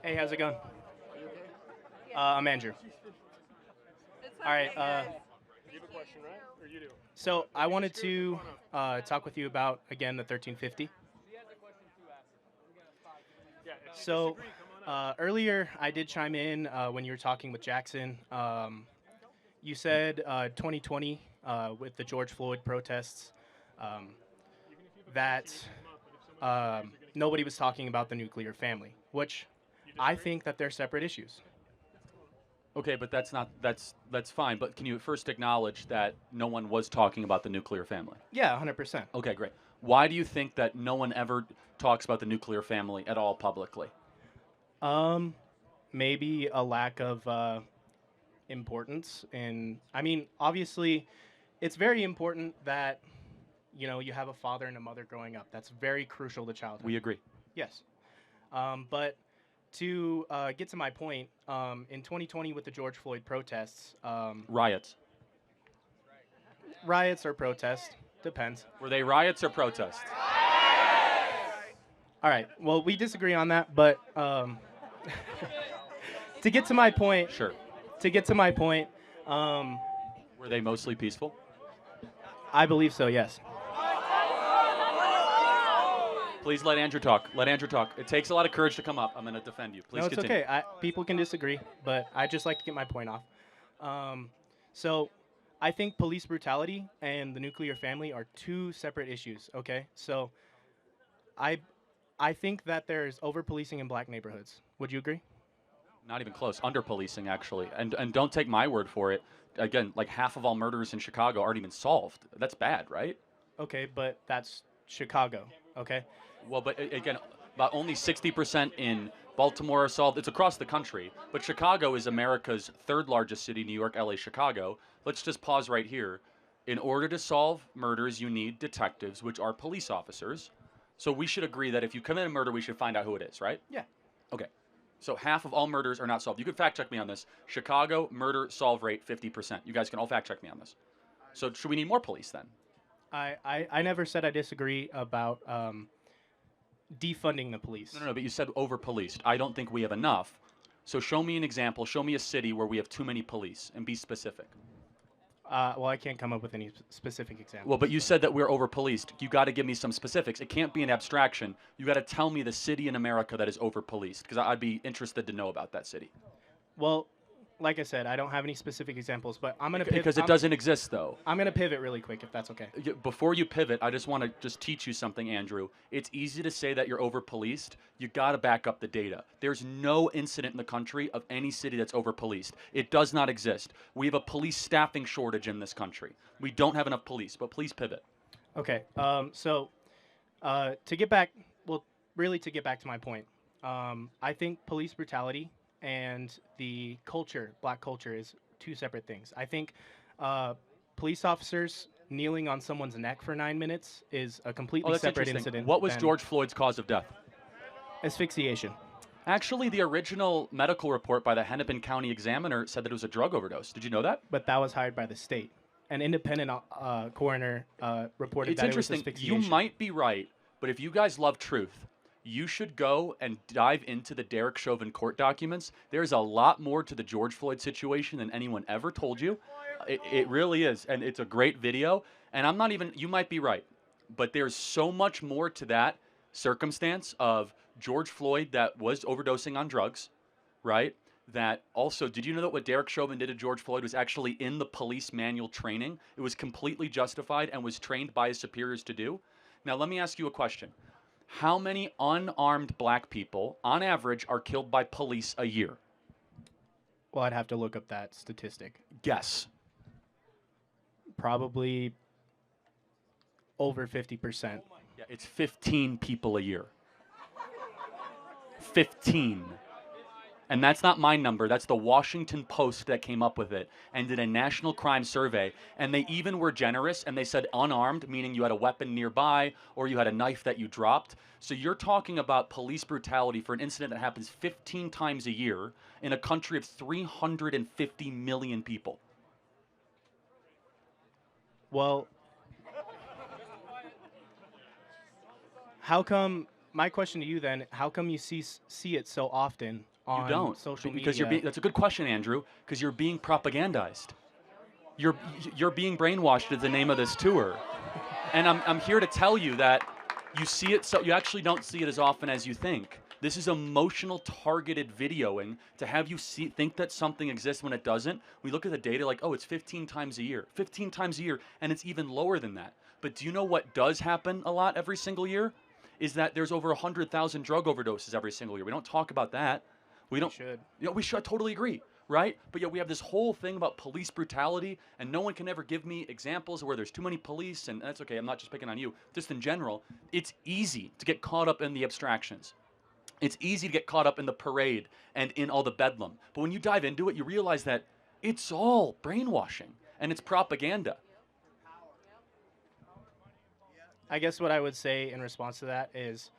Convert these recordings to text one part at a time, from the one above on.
Hey, how's it going? I'm Andrew. All right. So I wanted to talk with you about again the 1350. So earlier I did chime in when you were talking with Jackson. You said 2020 with the George Floyd protests um, that nobody was talking about the nuclear family, which I think that they're separate issues. Okay, but that's fine. But can you first acknowledge that no one was talking about the nuclear family? Yeah, 100%. Okay, great. Why do you think that no one ever talks about the nuclear family at all publicly? Um, Maybe a lack of importance. And I mean, obviously, it's very important that you have a father and a mother growing up. That's very crucial to childhood. We agree. Yes. But to get to my point, in 2020 with the George Floyd protests, Riots. riots or protests, depends. Were they riots or protests? All right. Well, we disagree on that, but to get to my point, Sure. to get to my point, um, Were they mostly peaceful? I believe so. Yes. Please let Andrew talk. Let Andrew talk. It takes a lot of courage to come up. I'm going to defend you. Please No, it's continue. okay. People can disagree, but I just like to get my point off. Um, so, I think police brutality and the nuclear family are two separate issues. Okay, so I I think that there's over policing in black neighborhoods. Would you agree? Not even close. Under policing, actually. And don't take my word for it. Again, like half of all murders in Chicago aren't even solved. That's bad, right? Okay, but that's Chicago. Okay, Well, but again, about only 60% in Baltimore are solved. It's across the country, but Chicago is America's third largest city. New York, LA, Chicago. Let's just pause right here. In order to solve murders, you need detectives, which are police officers. So we should agree that if you commit a murder, we should find out who it is, right? yeah. Okay. So half of all murders are not solved. You can fact check me on this. Chicago murder solve rate 50%. You guys can all fact check me on this. So should we need more police then? I never said I disagree about defunding the police. No, but you said over policed. I don't think we have enough. So show me an example. Show me a city where we have too many police and be specific. Well, I can't come up with any specific example. Well, but you said that we're over policed. You got to give me some specifics. It can't be an abstraction. You got to tell me the city in America that is over policed because I'd be interested to know about that city. Well, like I said, I don't have any specific examples, but I'm gonna Because it doesn't exist though. I'm gonna pivot really quick if that's okay. Before you pivot, I just want to just teach you something, Andrew. It's easy to say that you're over policed. You got to back up the data. There's no incident in the country of any city that's over policed. It does not exist. We have a police staffing shortage in this country. We don't have enough police, but please pivot. Okay. So to get back, well, really to get back to my point, I think police brutality and the culture, black culture, is two separate things. I think police officers kneeling on someone's neck for 9 minutes is a Oh, completely that's separate interesting. incident. What was than George Floyd's cause of death? asphyxiation? Actually, the original medical report by the Hennepin County Examiner said that it was a drug overdose. Did you know that? But that was hired by the state. An independent coroner reported It's that it was interesting. asphyxiation. You might be right, but if you guys love truth, you should go and dive into the Derek Chauvin court documents. There's a lot more to the George Floyd situation than anyone ever told you. It really is, and it's a great video. And I'm not even, you might be right, but there's so much more to that circumstance of George Floyd that was overdosing on drugs, right? That also, did you know that what Derek Chauvin did to George Floyd was actually in the police manual training? It was completely justified and was trained by his superiors to do. Now, let me ask you a question. How many unarmed black people, on average, are killed by police a year? Well, I'd have to look up that statistic. Guess. Probably over 50%. Yeah, it's 15 people a year. 15. And that's not my number. That's the Washington Post that came up with it and did a national crime survey. And they even were generous and they said unarmed, meaning you had a weapon nearby or you had a knife that you dropped. So you're talking about police brutality for an incident that happens 15 times a year in a country of 350 million people. Well, how come my question to you then: how come you see it so often You on don't, social because media? that's a good question, Andrew, because you're being propagandized. You're being brainwashed is the name of this tour. And I'm here to tell you that you see it, so you actually don't see it as often as you think. This is emotional targeted videoing to have you think that something exists when it doesn't. We look at the data like, oh, it's 15 times a year. 15 times a year, and it's even lower than that. But do you know what does happen a lot every single year? Is that there's over 100,000 drug overdoses every single year. We don't talk about that. We don't. Should. We should totally agree, right? But yet we have this whole thing about police brutality, and no one can ever give me examples where there's too many police, and that's okay. I'm not just picking on you. Just in general, it's easy to get caught up in the abstractions. It's easy to get caught up in the parade and in all the bedlam. But when you dive into it, you realize that it's all brainwashing and it's propaganda. I guess what I would say in response to that is,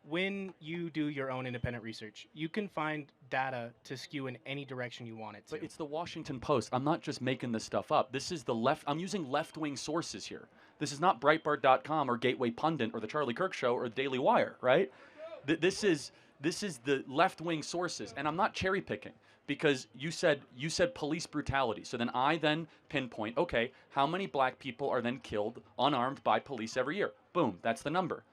when you do your own independent research, you can find data to skew in any direction you want it to. But it's the Washington Post. I'm not just making this stuff up. This is the left. I'm using left-wing sources here. This is not Breitbart.com or Gateway Pundit or the Charlie Kirk Show or the Daily Wire, right? This is the left-wing sources, and I'm not cherry picking, because you said police brutality. So then I pinpoint, okay, how many black people are then killed unarmed by police every year? Boom, that's the number.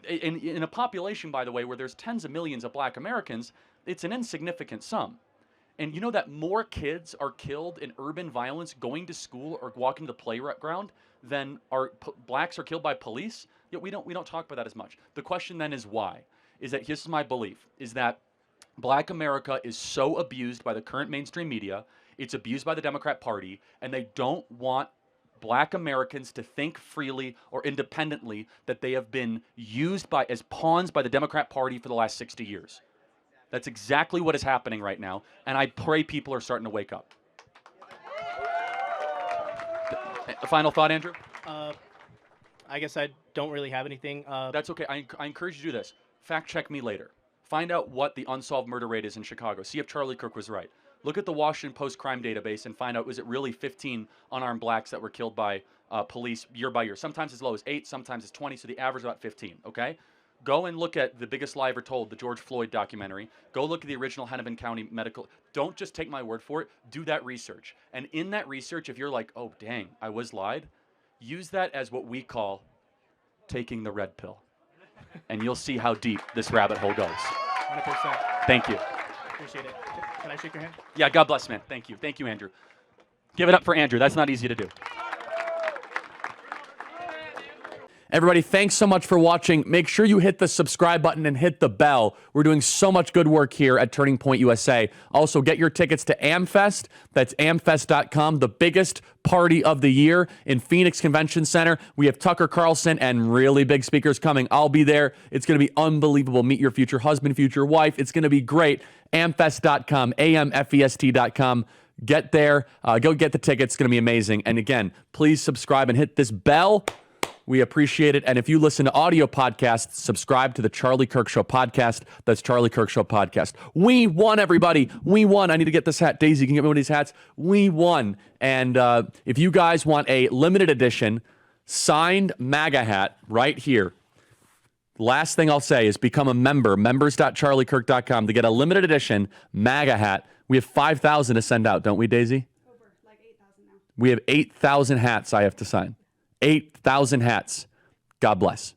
In a population, by the way, where there's tens of millions of black Americans, it's an insignificant sum. And you know that more kids are killed in urban violence going to school or walking to the playground than blacks are killed by police? Yet we don't talk about that as much. The question then is why? Is that, here's my belief, is that black America is so abused by the current mainstream media, it's abused by the Democrat Party, and they don't want black Americans to think freely or independently, that they have been used as pawns by the Democrat Party for the last 60 years. That's exactly what is happening right now, and I pray people are starting to wake up. A final thought, Andrew? I guess I don't really have anything. That's okay. I encourage you to do this. Fact check me later. Find out what the unsolved murder rate is in Chicago. See if Charlie Kirk was right. Look at the Washington Post crime database and find out, was it really 15 unarmed blacks that were killed by police year by year? Sometimes as low as 8, sometimes it's 20, so the average is about 15, okay? Go and look at The Biggest Lie Ever Told, the George Floyd documentary. Go look at the original Hennepin County medical. Don't just take my word for it. Do that research. And in that research, if you're like, oh, dang, I was lied, use that as what we call taking the red pill. And you'll see how deep this rabbit hole goes. 100%. Thank you. Appreciate it. Can I shake your hand? Yeah, God bless, man. Thank you. Thank you, Andrew. Give it up for Andrew. That's not easy to do. Everybody, thanks so much for watching. Make sure you hit the subscribe button and hit the bell. We're doing so much good work here at Turning Point USA. Also, get your tickets to AmFest. That's amfest.com, the biggest party of the year in Phoenix Convention Center. We have Tucker Carlson and really big speakers coming. I'll be there. It's going to be unbelievable. Meet your future husband, future wife. It's going to be great. Amfest.com, amfest.com. Get there. Go get the tickets. It's going to be amazing. And again, please subscribe and hit this bell. We appreciate it. And if you listen to audio podcasts, subscribe to the Charlie Kirk Show podcast. That's Charlie Kirk Show podcast. We won, everybody. We won. I need to get this hat. Daisy, can you get me one of these hats? We won. And if you guys want a limited edition signed MAGA hat right here, last thing I'll say is become a member, members.charliekirk.com, to get a limited edition MAGA hat. We have 5,000 to send out, don't we, Daisy? Over, like 8,000 now. We have 8,000 hats I have to sign. 8,000 hats. God bless.